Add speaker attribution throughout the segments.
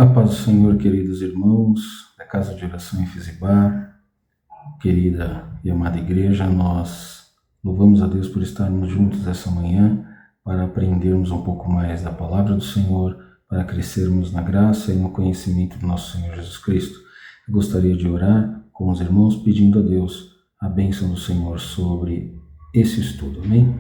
Speaker 1: A paz do Senhor, queridos irmãos da Casa de Oração em Efezibá, querida e amada igreja, nós louvamos a Deus por estarmos juntos essa manhã para aprendermos um pouco mais da palavra do Senhor, para crescermos na graça e no conhecimento do nosso Senhor Jesus Cristo. Eu gostaria de orar com os irmãos pedindo a Deus a bênção do Senhor sobre esse estudo, amém?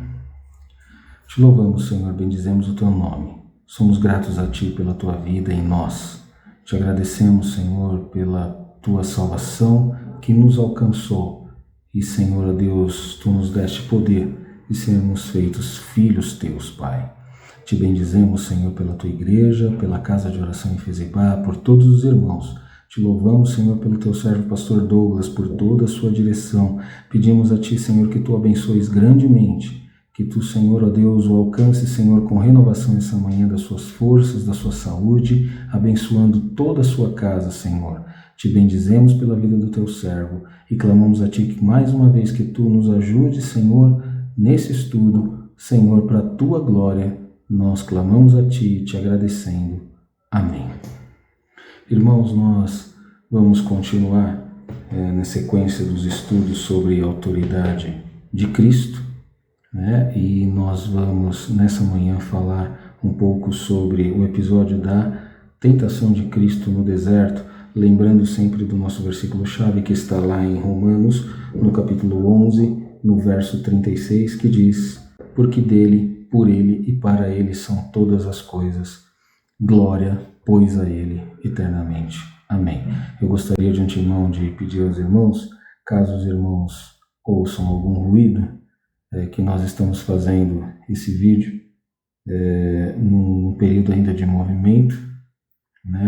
Speaker 1: Te louvamos, Senhor, bendizemos o Teu nome. Somos gratos a Ti pela Tua vida em nós. Te agradecemos, Senhor, pela Tua salvação que nos alcançou. E, Senhor, Deus, Tu nos deste poder de sermos feitos filhos Teus, Pai. Te bendizemos, Senhor, pela Tua igreja, pela Casa de Oração em Efezibá, por todos os irmãos. Te louvamos, Senhor, pelo Teu servo pastor Douglas, por toda a sua direção. Pedimos a Ti, Senhor, que Tu abençoes grandemente. Que Tu, Senhor, ó Deus, o alcance, Senhor, com renovação essa manhã das suas forças, da sua saúde, abençoando toda a sua casa, Senhor. Te bendizemos pela vida do Teu servo e clamamos a Ti que mais uma vez que Tu nos ajude, Senhor, nesse estudo, Senhor, para a Tua glória, nós clamamos a Ti, te agradecendo. Amém. Irmãos, nós vamos continuar na sequência dos estudos sobre a autoridade de Cristo. E nós vamos nessa manhã falar um pouco sobre o episódio da tentação de Cristo no deserto, lembrando sempre do nosso versículo-chave que está lá em Romanos, no capítulo 11, no verso 36, que diz: porque dele, por ele e para ele são todas as coisas. Glória, pois, a ele eternamente. Amém. Eu gostaria de antemão de pedir aos irmãos, caso os irmãos ouçam algum ruído, que nós estamos fazendo esse vídeo num período ainda de movimento,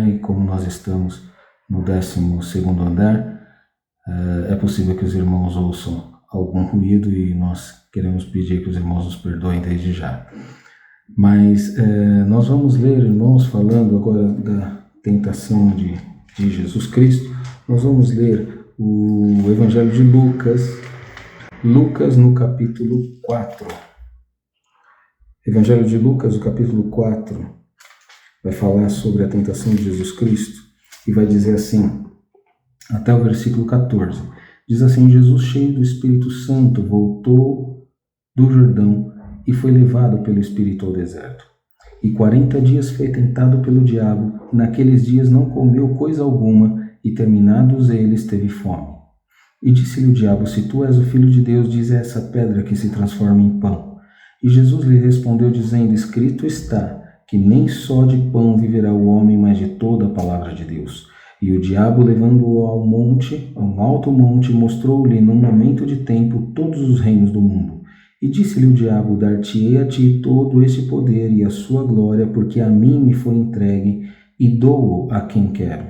Speaker 1: e como nós estamos no 12º andar, é possível que os irmãos ouçam algum ruído e nós queremos pedir que os irmãos nos perdoem desde já. Mas nós vamos ler, irmãos, falando agora da tentação de Jesus Cristo, nós vamos ler o Evangelho de Lucas no capítulo 4. Evangelho de Lucas, o capítulo 4, vai falar sobre a tentação de Jesus Cristo e vai dizer assim, até o versículo 14. Diz assim: Jesus, cheio do Espírito Santo, voltou do Jordão e foi levado pelo Espírito ao deserto. E 40 dias foi tentado pelo diabo, e naqueles dias não comeu coisa alguma, e terminados eles teve fome. E disse-lhe o diabo: se tu és o Filho de Deus, dize a essa pedra que se transforma em pão. E Jesus lhe respondeu dizendo: escrito está, que nem só de pão viverá o homem, mas de toda a palavra de Deus. E o diabo, levando-o a um alto monte, mostrou-lhe num momento de tempo todos os reinos do mundo. E disse-lhe o diabo: dar-te-ei a ti todo este poder e a sua glória, porque a mim me foi entregue, e dou-o a quem quero.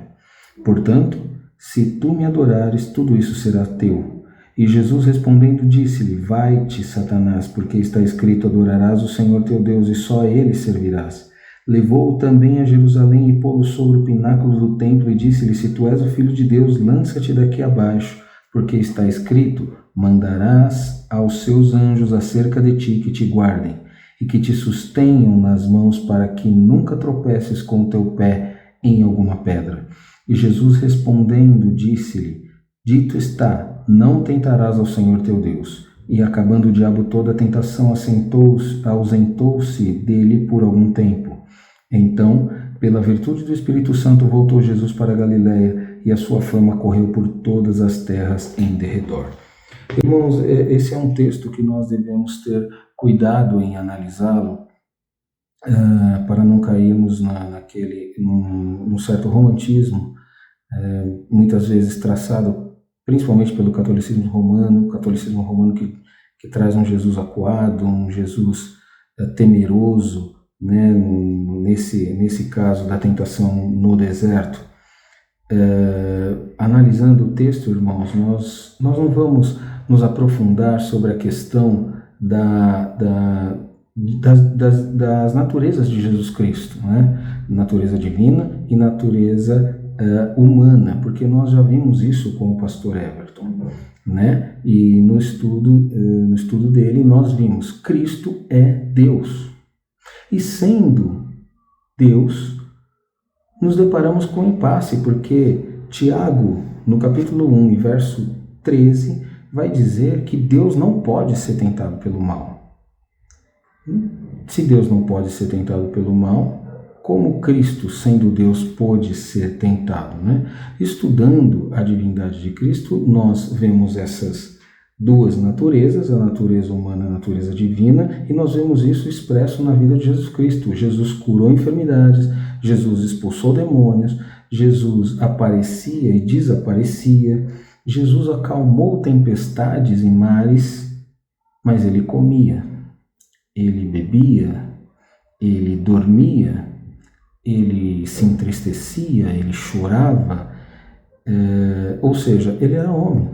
Speaker 1: Portanto, se tu me adorares, tudo isso será teu. E Jesus respondendo disse-lhe: vai-te, Satanás, porque está escrito: adorarás o Senhor teu Deus e só a ele servirás. Levou-o também a Jerusalém e pô-lo sobre o pináculo do templo e disse-lhe: se tu és o Filho de Deus, lança-te daqui abaixo, porque está escrito: mandarás aos seus anjos acerca de ti que te guardem e que te sustenham nas mãos para que nunca tropeces com o teu pé em alguma pedra. E Jesus respondendo disse-lhe: dito está, não tentarás ao Senhor teu Deus. E acabando o diabo toda a tentação, ausentou-se dele por algum tempo. Então, pela virtude do Espírito Santo, voltou Jesus para a Galiléia, e a sua fama correu por todas as terras em derredor. Irmãos, esse é um texto que nós devemos ter cuidado em analisá-lo, para não cairmos num certo romantismo, muitas vezes traçado principalmente pelo catolicismo romano que traz um Jesus acuado, um Jesus temeroso, nesse caso da tentação no deserto. Analisando o texto, irmãos, nós não vamos nos aprofundar sobre a questão das naturezas de Jesus Cristo, natureza divina e natureza humana, porque nós já vimos isso com o pastor Everton, e no estudo dele nós vimos Cristo é Deus, e sendo Deus nos deparamos com um impasse, porque Tiago, no capítulo 1 e verso 13, vai dizer que Deus não pode ser tentado pelo mal. Se Deus não pode ser tentado pelo mal, como Cristo, sendo Deus, pôde ser tentado, né? Estudando a divindade de Cristo, nós vemos essas duas naturezas, a natureza humana e a natureza divina, e nós vemos isso expresso na vida de Jesus Cristo. Jesus curou enfermidades, Jesus expulsou demônios, Jesus aparecia e desaparecia, Jesus acalmou tempestades e mares, mas ele comia, ele bebia, ele dormia, ele se entristecia, ele chorava, ou seja, ele era homem.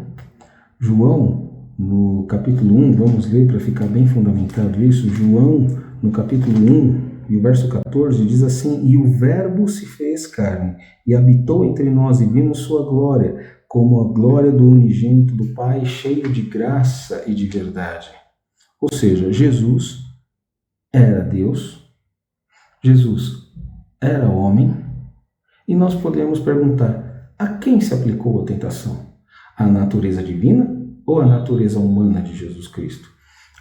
Speaker 1: João, no capítulo 1, vamos ler para ficar bem fundamentado isso, João, no capítulo 1, e o verso 14, diz assim: E o Verbo se fez carne, e habitou entre nós, e vimos sua glória, como a glória do unigênito do Pai, cheio de graça e de verdade. Ou seja, Jesus era Deus, Jesus era homem, e nós podemos perguntar, a quem se aplicou a tentação? A natureza divina ou a natureza humana de Jesus Cristo?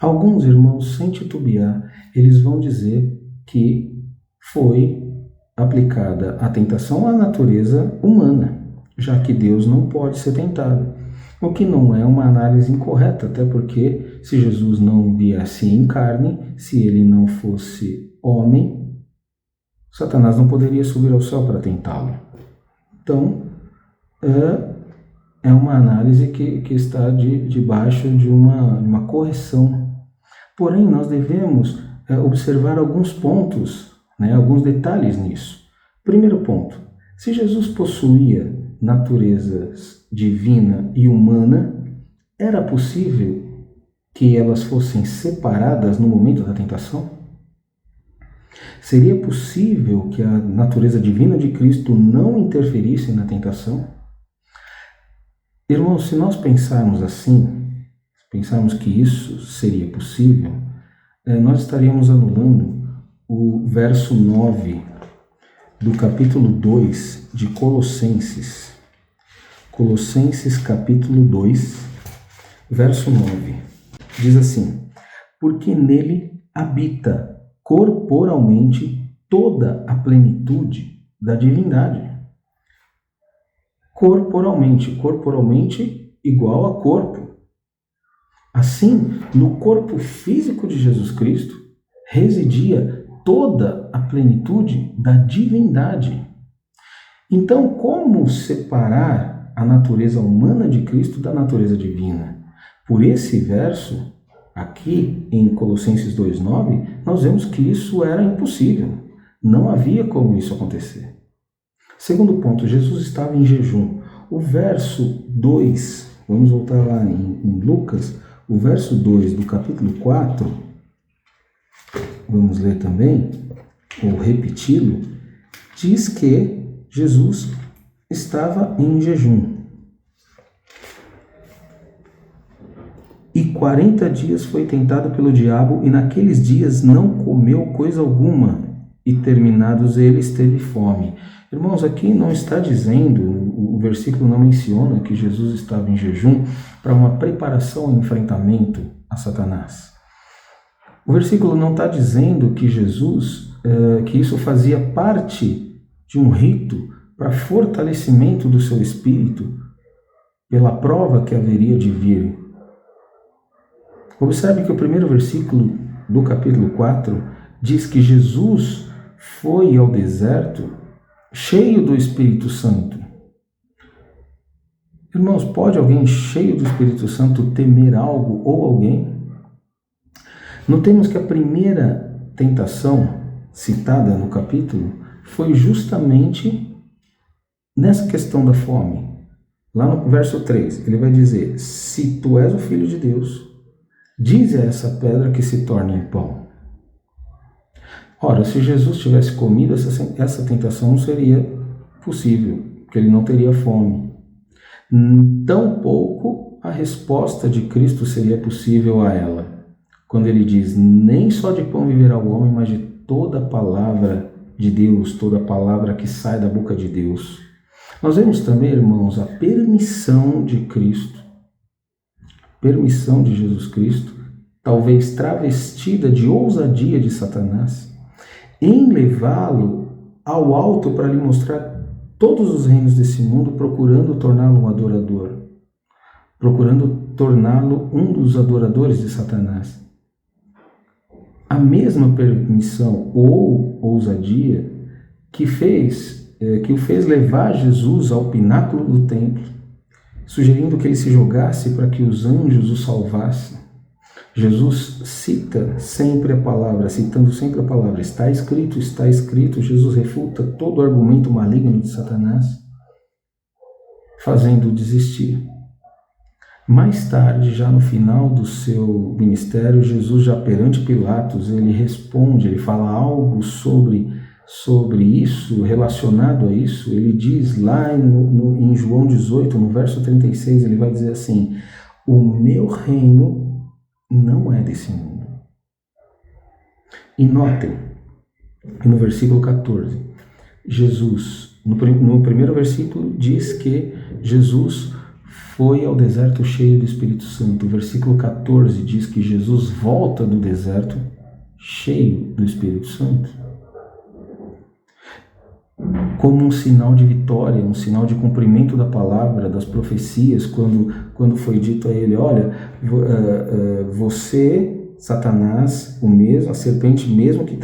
Speaker 1: Alguns irmãos, sem titubear, eles vão dizer que foi aplicada a tentação à natureza humana, já que Deus não pode ser tentado. O que não é uma análise incorreta, até porque se Jesus não viesse em carne, se ele não fosse homem, Satanás não poderia subir ao céu para tentá-lo. Então, é uma análise que está debaixo de uma correção. Porém, nós devemos observar alguns pontos, alguns detalhes nisso. Primeiro ponto, se Jesus possuía naturezas divina e humana, era possível que elas fossem separadas no momento da tentação? Seria possível que a natureza divina de Cristo não interferisse na tentação? Irmãos, se nós pensarmos assim, pensarmos que isso seria possível, nós estaríamos anulando o verso 9 do capítulo 2 de Colossenses. Colossenses capítulo 2, verso 9. Diz assim: Porque nele habita corporalmente toda a plenitude da divindade. Corporalmente igual a corpo. Assim, no corpo físico de Jesus Cristo residia toda a plenitude da divindade. Então, como separar a natureza humana de Cristo da natureza divina? Por esse verso, aqui em Colossenses 2,9, nós vemos que isso era impossível. Não havia como isso acontecer. Segundo ponto, Jesus estava em jejum. O verso 2, vamos voltar lá em Lucas, o verso 2 do capítulo 4, vamos ler também, ou repeti-lo, diz que Jesus estava em jejum. E 40 dias foi tentado pelo diabo, e naqueles dias não comeu coisa alguma, e terminados eles teve fome. Irmãos, aqui não está dizendo, o versículo não menciona que Jesus estava em jejum para uma preparação ao enfrentamento a Satanás. O versículo não está dizendo que Jesus, que isso fazia parte de um rito para fortalecimento do seu espírito pela prova que haveria de vir. Observe que o primeiro versículo do capítulo 4 diz que Jesus foi ao deserto cheio do Espírito Santo. Irmãos, pode alguém cheio do Espírito Santo temer algo ou alguém? Notemos que a primeira tentação citada no capítulo foi justamente nessa questão da fome. Lá no verso 3, ele vai dizer: Se tu és o Filho de Deus, dize a essa pedra que se torne em pão. Ora, se Jesus tivesse comido, essa tentação não seria possível, porque ele não teria fome. Tampouco a resposta de Cristo seria possível a ela, quando ele diz: nem só de pão viverá o homem, mas de toda a palavra de Deus, toda palavra que sai da boca de Deus. Nós vemos também, irmãos, a permissão de Cristo, permissão de Jesus Cristo, talvez travestida de ousadia de Satanás, em levá-lo ao alto para lhe mostrar todos os reinos desse mundo, procurando torná-lo um adorador, procurando torná-lo um dos adoradores de Satanás. A mesma permissão ou ousadia que o fez levar Jesus ao pináculo do templo, sugerindo que ele se jogasse para que os anjos o salvassem. Jesus citando sempre a palavra, está escrito, está escrito. Jesus refuta todo o argumento maligno de Satanás, fazendo-o desistir. Mais tarde, já no final do seu ministério, Jesus, já perante Pilatos, ele responde, ele fala algo sobre isso, relacionado a isso. Ele diz lá em João 18, no verso 36, ele vai dizer assim: o meu reino não é desse mundo. E notem que no versículo 14, Jesus, no primeiro versículo, diz que Jesus foi ao deserto cheio do Espírito Santo. O versículo 14 diz que Jesus volta do deserto cheio do Espírito Santo, como um sinal de vitória, um sinal de cumprimento da palavra, das profecias, quando foi dito a ele: olha, você, Satanás, o mesmo, a serpente mesmo que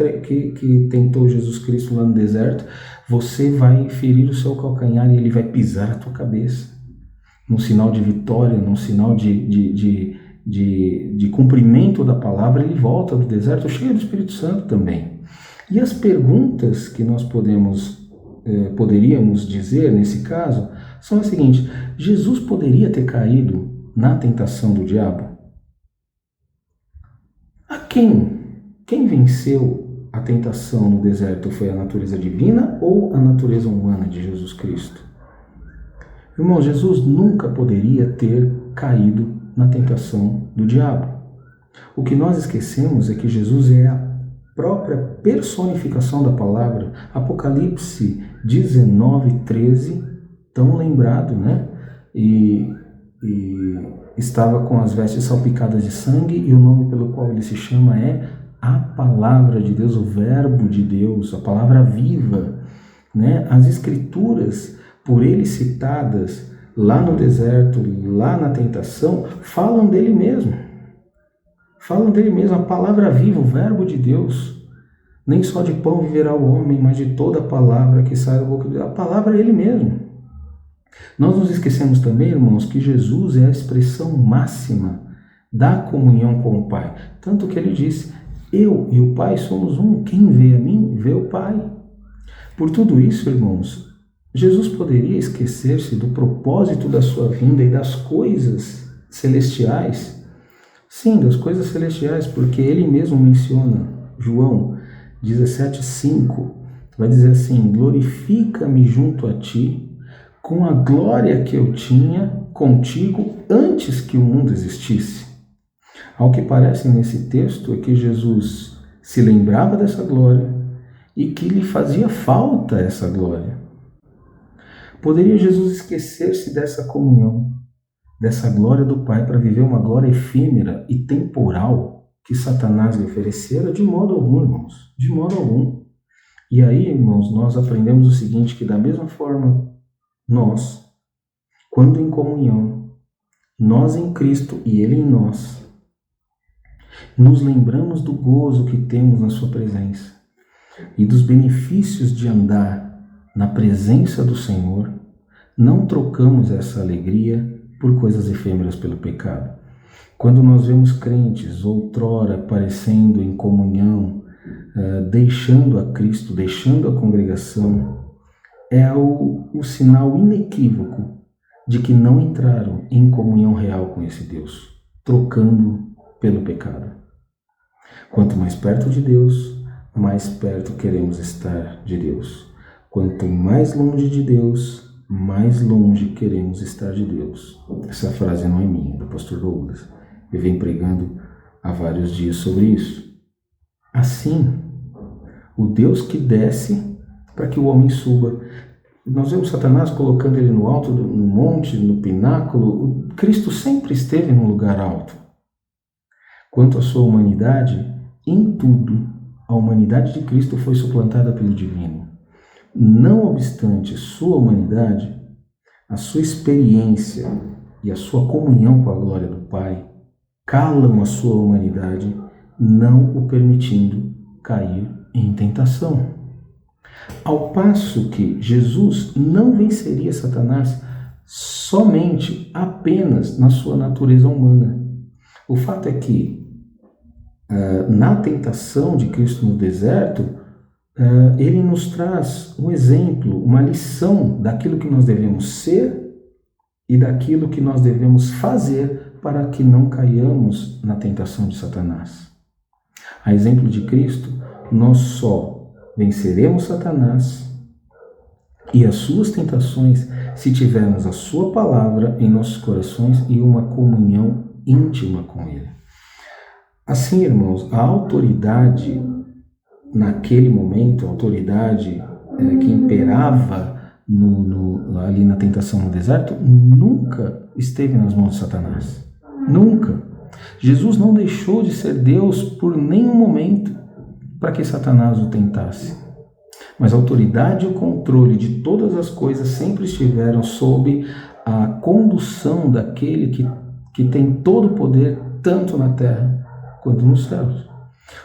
Speaker 1: tentou Jesus Cristo lá no deserto, você vai ferir o seu calcanhar e ele vai pisar a tua cabeça. Num sinal de vitória, num sinal de cumprimento da palavra, ele volta do deserto cheio do Espírito Santo também. E as perguntas que nós poderíamos dizer nesse caso são as seguintes: Jesus poderia ter caído na tentação do diabo? A quem venceu a tentação no deserto? Foi a natureza divina ou a natureza humana de Jesus Cristo? Irmão, Jesus nunca poderia ter caído na tentação do diabo. O que nós esquecemos é que Jesus é a própria personificação da palavra. Apocalipse 19:13, tão lembrado, né? E estava com as vestes salpicadas de sangue, e o nome pelo qual ele se chama é a palavra de Deus, o verbo de Deus, a palavra viva, né? As escrituras, por ele citadas lá no deserto, lá na tentação, falam dele mesmo. Falam dele mesmo, a palavra viva, o verbo de Deus. Nem só de pão viverá o homem, mas de toda a palavra que sai da boca de Deus. A palavra é ele mesmo. Nós nos esquecemos também, irmãos, que Jesus é a expressão máxima da comunhão com o Pai. Tanto que ele disse: eu e o Pai somos um, quem vê a mim, vê o Pai. Por tudo isso, irmãos, Jesus poderia esquecer-se do propósito da sua vinda e das coisas celestiais? Sim, das coisas celestiais, porque ele mesmo menciona, João 17:5, vai dizer assim: glorifica-me junto a ti com a glória que eu tinha contigo antes que o mundo existisse. Ao que parece nesse texto é que Jesus se lembrava dessa glória e que lhe fazia falta essa glória. Poderia Jesus esquecer-se dessa comunhão, dessa glória do Pai, para viver uma glória efêmera e temporal que Satanás lhe oferecera? De modo algum, irmãos, de modo algum. E aí, irmãos, nós aprendemos o seguinte, que da mesma forma, nós, quando em comunhão, nós em Cristo e Ele em nós, nos lembramos do gozo que temos na sua presença e dos benefícios de andar na presença do Senhor, não trocamos essa alegria por coisas efêmeras pelo pecado. Quando nós vemos crentes outrora aparecendo em comunhão, deixando a Cristo, deixando a congregação, é o sinal inequívoco de que não entraram em comunhão real com esse Deus, trocando pelo pecado. Quanto mais perto de Deus, mais perto queremos estar de Deus. Quanto mais longe de Deus, mais longe queremos estar de Deus. Essa frase não é minha, é do pastor Douglas. Eu venho pregando há vários dias sobre isso. Assim, o Deus que desce para que o homem suba. Nós vemos Satanás colocando ele no alto, no monte, no pináculo. O Cristo sempre esteve num lugar alto. Quanto à sua humanidade, em tudo, a humanidade de Cristo foi suplantada pelo divino. Não obstante sua humanidade, a sua experiência e a sua comunhão com a glória do Pai calam a sua humanidade, não o permitindo cair em tentação. Ao passo que Jesus não venceria Satanás apenas na sua natureza humana. O fato é que na tentação de Cristo no deserto, ele nos traz um exemplo, uma lição daquilo que nós devemos ser e daquilo que nós devemos fazer para que não caiamos na tentação de Satanás. A exemplo de Cristo, nós só venceremos Satanás e as suas tentações se tivermos a sua palavra em nossos corações e uma comunhão íntima com ele. Assim, irmãos, a autoridade naquele momento, a autoridade que imperava ali na tentação no deserto, nunca esteve nas mãos de Satanás. Nunca. Jesus não deixou de ser Deus por nenhum momento para que Satanás o tentasse. Mas a autoridade e o controle de todas as coisas sempre estiveram sob a condução daquele que tem todo o poder, tanto na terra quanto nos céus.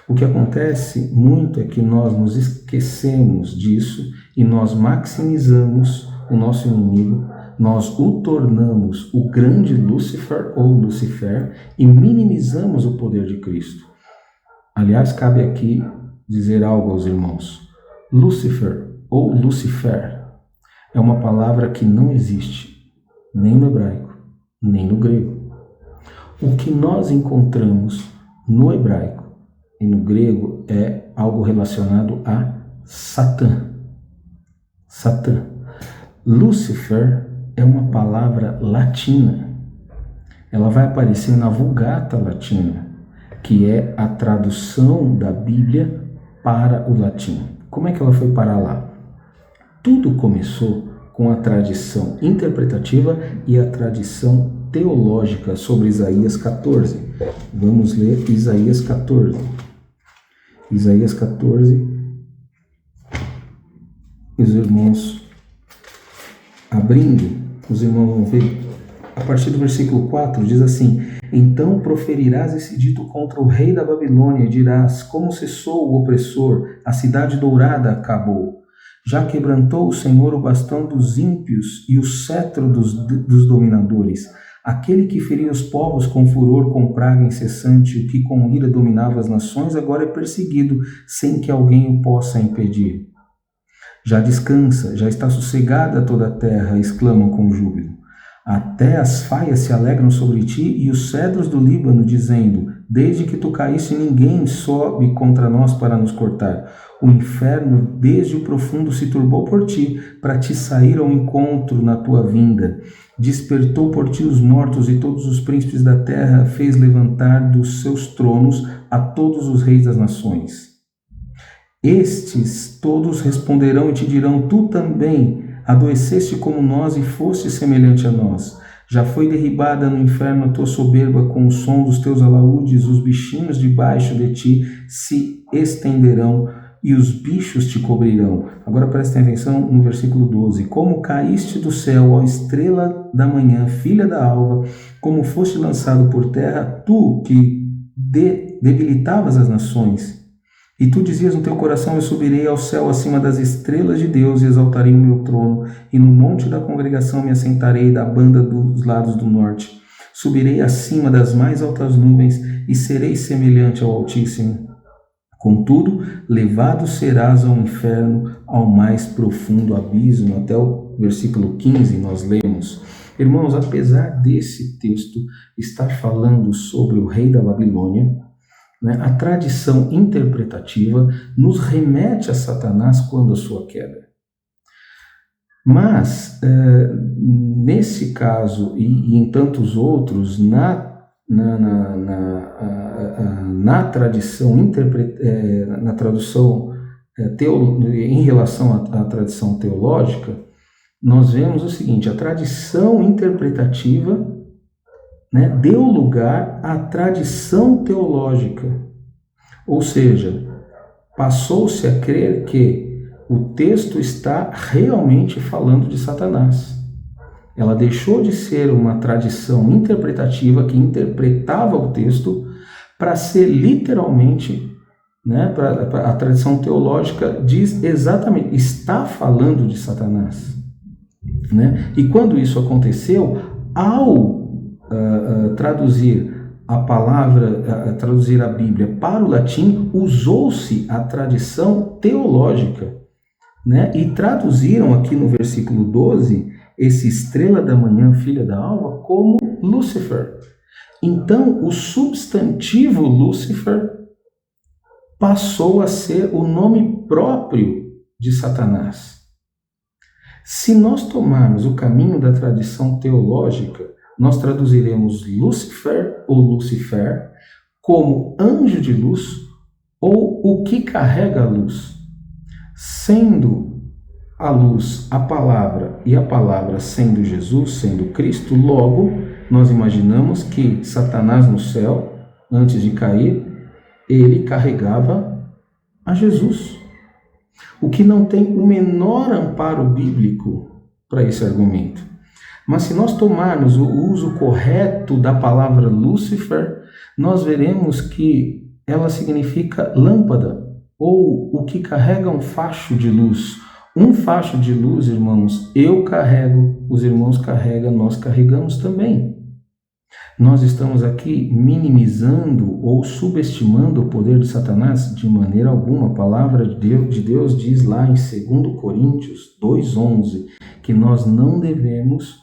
Speaker 1: O que acontece muito é que nós nos esquecemos disso e nós maximizamos o nosso inimigo, nós o tornamos o grande Lúcifer ou Lucifer e minimizamos o poder de Cristo. Aliás, cabe aqui dizer algo aos irmãos. Lúcifer ou Lucifer é uma palavra que não existe, nem no hebraico, nem no grego. O que nós encontramos no hebraico e no grego é algo relacionado a Satã. Satã. Lúcifer é uma palavra latina. Ela vai aparecer na Vulgata Latina, que é a tradução da Bíblia para o latim. Como é que ela foi parar lá? Tudo começou com a tradição interpretativa e a tradição teológica sobre Isaías 14. Vamos ler Isaías 14. Isaías 14. Os irmãos abrindo, os irmãos vão ver. A partir do versículo 4 diz assim: então proferirás esse dito contra o rei da Babilônia e dirás: como cessou o opressor, a cidade dourada acabou. Já quebrantou o Senhor o bastão dos ímpios e o cetro dos dominadores. Aquele que feria os povos com furor, com praga incessante, o que com ira dominava as nações, agora é perseguido, sem que alguém o possa impedir. Já descansa, já está sossegada toda a terra, exclamam com júbilo. Até as faias se alegram sobre ti e os cedros do Líbano, dizendo: desde que tu caíste, ninguém sobe contra nós para nos cortar. O inferno desde o profundo se turbou por ti, para te sair ao encontro na tua vinda. Despertou por ti os mortos e todos os príncipes da terra fez levantar dos seus tronos a todos os reis das nações. Estes todos responderão e te dirão: tu também adoeceste como nós e foste semelhante a nós. Já foi derribada no inferno a tua soberba com o som dos teus alaúdes, os bichinhos debaixo de ti se estenderão e os bichos te cobrirão. Agora prestem atenção no versículo 12. Como caíste do céu, ó estrela da manhã, filha da alva, como foste lançado por terra, tu que debilitavas as nações. E tu dizias no teu coração: eu subirei ao céu acima das estrelas de Deus e exaltarei o meu trono, e no monte da congregação me assentarei da banda dos lados do norte. Subirei acima das mais altas nuvens e serei semelhante ao Altíssimo. Contudo, levado serás ao inferno, ao mais profundo abismo. Até o versículo 15 nós lemos. Irmãos, apesar desse texto estar falando sobre o rei da Babilônia, a tradição interpretativa nos remete a Satanás quando a sua queda. Mas, nesse caso e em tantos outros, na tradução em relação à tradição teológica, nós vemos o seguinte: a tradição interpretativa, né, deu lugar à tradição teológica. Ou seja, passou-se a crer que o texto está realmente falando de Satanás. Ela deixou de ser uma tradição interpretativa que interpretava o texto para ser literalmente, né, a tradição teológica diz exatamente, está falando de Satanás. Né? E quando isso aconteceu, ao traduzir a palavra, traduzir a Bíblia para o latim, usou-se a tradição teológica, né? E traduziram aqui no versículo 12, esse estrela da manhã, filha da alva, como Lúcifer. Então, o substantivo Lúcifer passou a ser o nome próprio de Satanás. Se nós tomarmos o caminho da tradição teológica, nós traduziremos Lúcifer ou Lucifer como anjo de luz ou o que carrega a luz. Sendo a luz a palavra e a palavra sendo Jesus, sendo Cristo, logo nós imaginamos que Satanás no céu, antes de cair, ele carregava a Jesus. O que não tem o menor amparo bíblico para esse argumento. Mas se nós tomarmos o uso correto da palavra Lúcifer, nós veremos que ela significa lâmpada, ou o que carrega um facho de luz. Um facho de luz, irmãos, eu carrego, os irmãos carregam, nós carregamos também. Nós estamos aqui minimizando ou subestimando o poder de Satanás de maneira alguma. A palavra de Deus diz lá em 2 Coríntios 2,11 que nós não devemos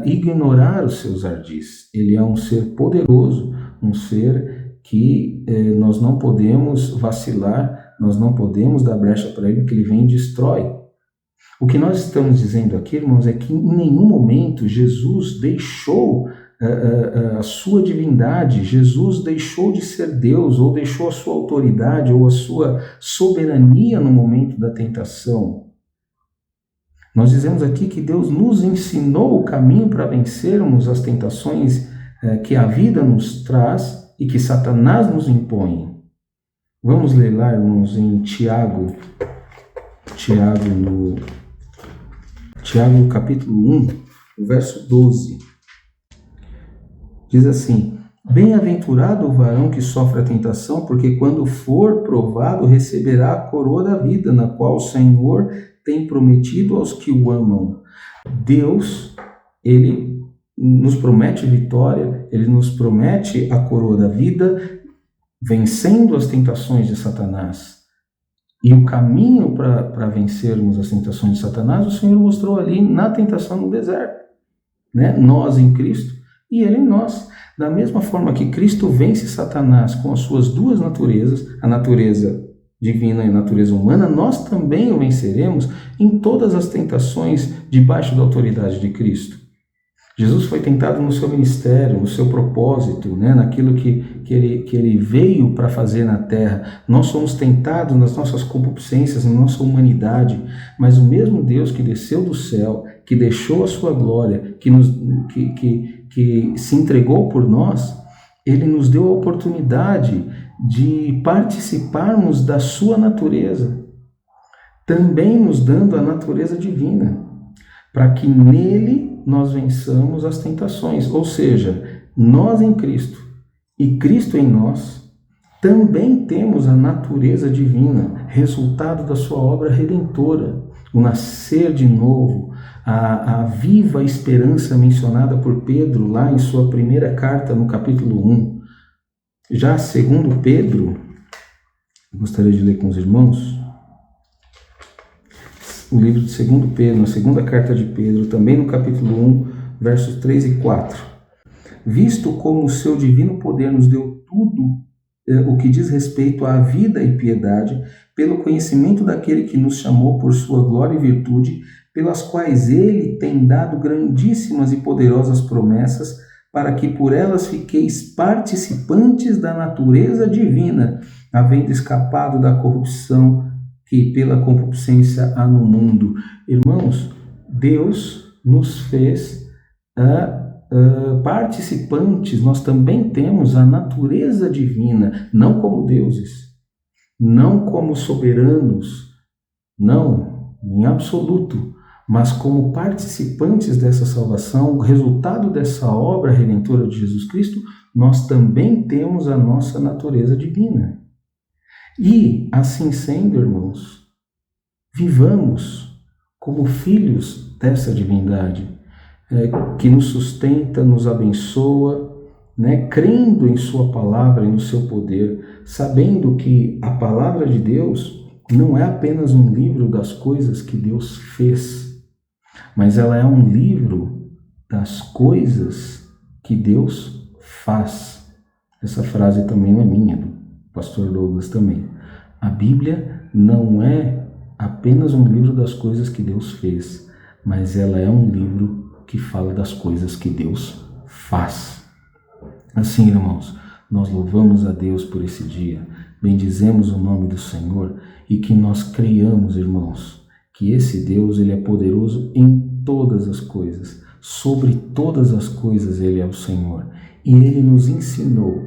Speaker 1: ignorar os seus ardis. Ele é um ser poderoso, um ser que nós não podemos vacilar, nós não podemos dar brecha para ele, que ele vem e destrói. O que nós estamos dizendo aqui, irmãos, é que em nenhum momento Jesus deixou a sua divindade, Jesus deixou de ser Deus, ou deixou a sua autoridade, ou a sua soberania no momento da tentação. Nós dizemos aqui que Deus nos ensinou o caminho para vencermos as tentações que a vida nos traz e que Satanás nos impõe. Vamos ler lá, irmãos, em Tiago capítulo 1, o verso 12. Diz assim: bem-aventurado o varão que sofre a tentação, porque quando for provado receberá a coroa da vida, na qual o Senhor tem prometido aos que o amam. Deus, ele nos promete vitória, ele nos promete a coroa da vida, vencendo as tentações de Satanás. E o caminho para vencermos as tentações de Satanás, o Senhor mostrou ali na tentação no deserto, né? Nós em Cristo e ele em nós. Da mesma forma que Cristo vence Satanás com as suas duas naturezas, a natureza divina e a natureza humana, nós também o venceremos em todas as tentações debaixo da autoridade de Cristo. Jesus foi tentado no seu ministério, no seu propósito, né? Naquilo que ele veio para fazer na terra. Nós somos tentados nas nossas concupiscências, na nossa humanidade, mas o mesmo Deus que desceu do céu, que deixou a sua glória, que se entregou por nós, ele nos deu a oportunidade de participarmos da sua natureza, também nos dando a natureza divina, para que nele nós vençamos as tentações. Ou seja, nós em Cristo e Cristo em nós também temos a natureza divina, resultado da sua obra redentora, o nascer de novo, a viva esperança mencionada por Pedro lá em sua primeira carta no capítulo 1. Já segundo Pedro, gostaria de ler com os irmãos, o livro de 2 Pedro, na segunda carta de Pedro, também no capítulo 1, versos 3 e 4. Visto como o seu divino poder nos deu tudo o que diz respeito à vida e piedade, pelo conhecimento daquele que nos chamou por sua glória e virtude, pelas quais ele tem dado grandíssimas e poderosas promessas, para que por elas fiqueis participantes da natureza divina, havendo escapado da corrupção que pela concupiscência há no mundo. Irmãos, Deus nos fez participantes, nós também temos a natureza divina, não como deuses, não como soberanos, não, em absoluto, mas como participantes dessa salvação, o resultado dessa obra redentora de Jesus Cristo, nós também temos a nossa natureza divina. E, assim sendo, irmãos, vivamos como filhos dessa divindade, que nos sustenta, nos abençoa, crendo em sua palavra e no seu poder, sabendo que a palavra de Deus não é apenas um livro das coisas que Deus fez, mas ela é um livro das coisas que Deus faz. Essa frase também não é minha, do pastor Douglas também. A Bíblia não é apenas um livro das coisas que Deus fez, mas ela é um livro que fala das coisas que Deus faz. Assim, irmãos, nós louvamos a Deus por esse dia, bendizemos o nome do Senhor e que nós creiamos, irmãos, que esse Deus ele é poderoso em todas as coisas, sobre todas as coisas ele é o Senhor. E ele nos ensinou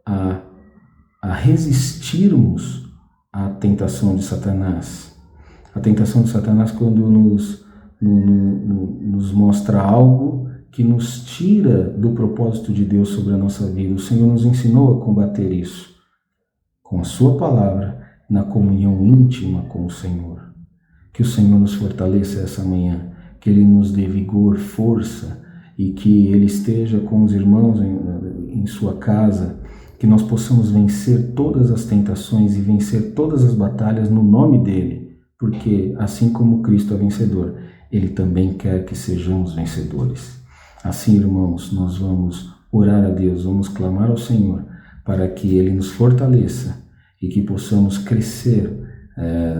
Speaker 1: a resistirmos à tentação de Satanás. A tentação de Satanás quando nos mostra algo que nos tira do propósito de Deus sobre a nossa vida. O Senhor nos ensinou a combater isso com a sua palavra, na comunhão íntima com o Senhor. Que o Senhor nos fortaleça essa manhã, que Ele nos dê vigor, força e que Ele esteja com os irmãos em sua casa, que nós possamos vencer todas as tentações e vencer todas as batalhas no nome dEle, porque assim como Cristo é vencedor, Ele também quer que sejamos vencedores. Assim, irmãos, nós vamos orar a Deus, vamos clamar ao Senhor para que Ele nos fortaleça e que possamos crescer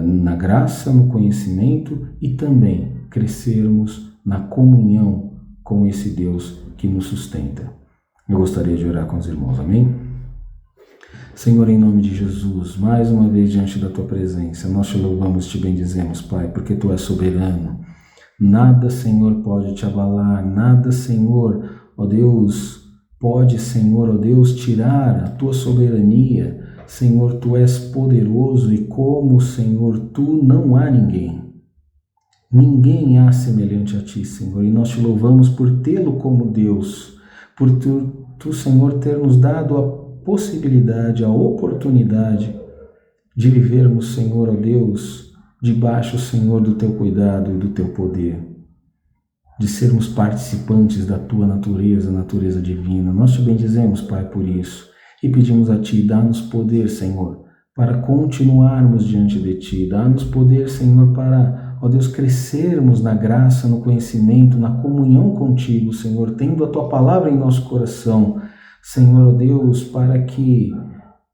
Speaker 1: na graça, no conhecimento e também crescermos na comunhão com esse Deus que nos sustenta. Eu gostaria de orar com os irmãos, amém? Senhor, em nome de Jesus, mais uma vez diante da Tua presença, nós te louvamos, te bendizemos, Pai, porque Tu és soberano. Nada, Senhor, pode te abalar, nada, Senhor, ó Deus, pode, Senhor, ó Deus, tirar a Tua soberania. Senhor, Tu és poderoso e como, Senhor, Tu não há ninguém. Ninguém há semelhante a Ti, Senhor, e nós te louvamos por tê-lo como Deus, por Tu, Senhor, ter nos dado a possibilidade, a oportunidade de vivermos, Senhor, ó Deus, debaixo, Senhor, do Teu cuidado e do Teu poder, de sermos participantes da Tua natureza, natureza divina. Nós te bendizemos, Pai, por isso, e pedimos a Ti, dá-nos poder, Senhor, para continuarmos diante de Ti, dá-nos poder, Senhor, para, ó Deus, crescermos na graça, no conhecimento, na comunhão contigo, Senhor, tendo a Tua palavra em nosso coração, Senhor, ó Deus, para que,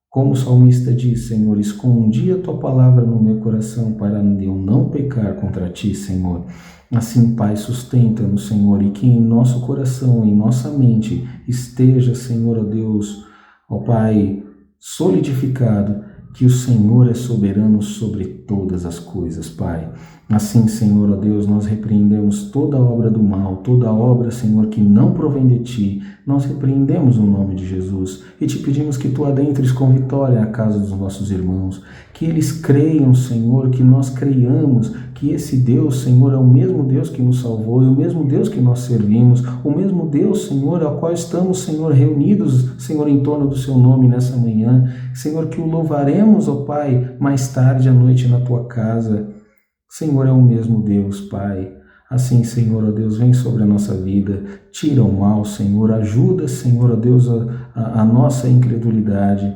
Speaker 1: como o salmista diz, Senhor, escondi a Tua palavra no meu coração para eu não pecar contra Ti, Senhor. Assim, Pai, sustenta-nos, Senhor, e que em nosso coração, em nossa mente, esteja, Senhor, ó Deus, ó Pai, solidificado, que o Senhor é soberano sobre todas as coisas, Pai. Assim, Senhor, ó Deus, nós repreendemos toda obra do mal, toda obra, Senhor, que não provém de Ti. Nós repreendemos o nome de Jesus e Te pedimos que Tu adentres com vitória a casa dos nossos irmãos, que eles creiam, Senhor, que nós creiamos que esse Deus, Senhor, é o mesmo Deus que nos salvou, é o mesmo Deus que nós servimos, o mesmo Deus, Senhor, ao qual estamos, Senhor, reunidos, Senhor, em torno do Seu nome nessa manhã. Senhor, que o louvaremos, ó Pai, mais tarde à noite na Tua casa. Senhor, é o mesmo Deus, Pai. Assim, Senhor, ó Deus, vem sobre a nossa vida, tira o mal, Senhor, ajuda, Senhor, ó Deus, a nossa incredulidade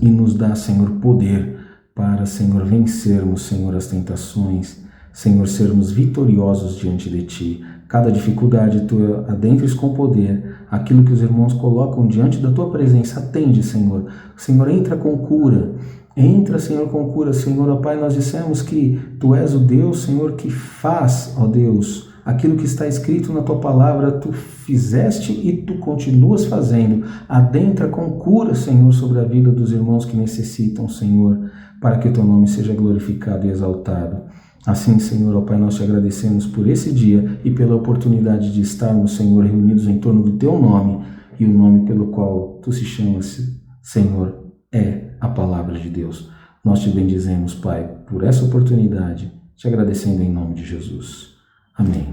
Speaker 1: e nos dá, Senhor, poder para, Senhor, vencermos, Senhor, as tentações, Senhor, sermos vitoriosos diante de Ti. Cada dificuldade Tu adentres com poder, aquilo que os irmãos colocam diante da Tua presença, atende, Senhor. Senhor, entra com cura. Entra, Senhor, com cura. Senhor, ó Pai, nós dissemos que Tu és o Deus, Senhor, que faz, ó Deus, aquilo que está escrito na tua palavra, tu fizeste e tu continuas fazendo. Adentra com cura, Senhor, sobre a vida dos irmãos que necessitam, Senhor, para que o teu nome seja glorificado e exaltado. Assim, Senhor, ó Pai, nós te agradecemos por esse dia e pela oportunidade de estarmos, Senhor, reunidos em torno do teu nome, e o nome pelo qual tu se chamas, Senhor, é a palavra de Deus. Nós te bendizemos, Pai, por essa oportunidade, te agradecendo em nome de Jesus. Amém.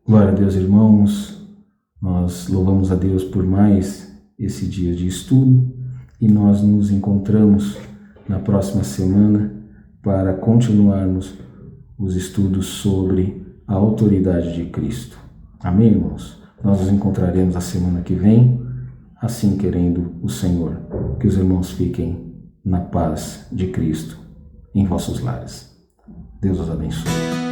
Speaker 1: Glória a Deus, irmãos. Nós louvamos a Deus por mais esse dia de estudo e nós nos encontramos na próxima semana para continuarmos os estudos sobre a autoridade de Cristo. Amém, irmãos? Nós nos encontraremos a semana que vem, assim querendo o Senhor. Que os irmãos fiquem na paz de Cristo em vossos lares. Deus os abençoe.